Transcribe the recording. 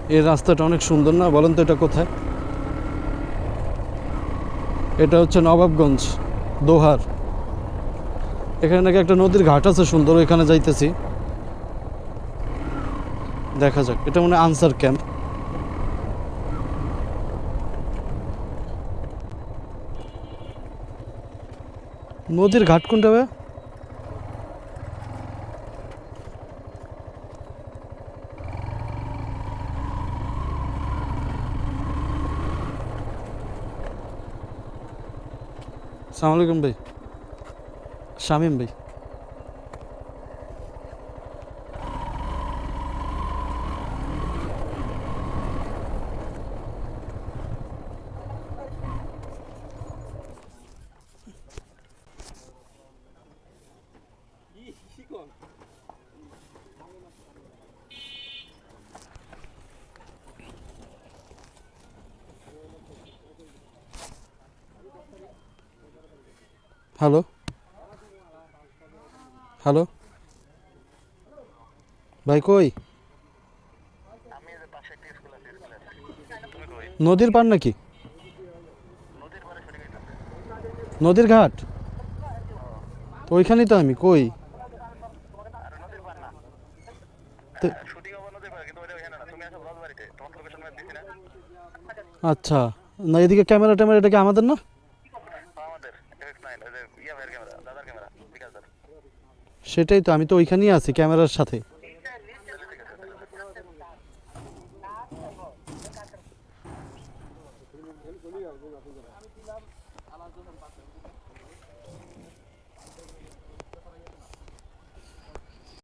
এই রাস্তাটা অনেক সুন্দর না? বলেন তো এটা কোথায়? এটা হচ্ছে নবাবগঞ্জ দোহার। এখানে নাকি একটা নদীর ঘাট আছে সুন্দর, ওইখানে যাইতেছি, দেখা যাক। এটা মনে হয় আনসার ক্যাম্প। নদীর ঘাট কোনটা ভাই? আসসালামু আলাইকুম ভাই। শামীম ভাই। হ্যালো হ্যালো ভাই, কই? নদীর পার নাকি? নদীর ঘাট তো ওইখানেই তো। আমি কই? তো- আচ্ছা, না এদিকে ক্যামেরা ট্যামেরা, এটা কি আমাদের না? সেটাই তো, আমি তো ওইখানেই আছি ক্যামেরার সাথে।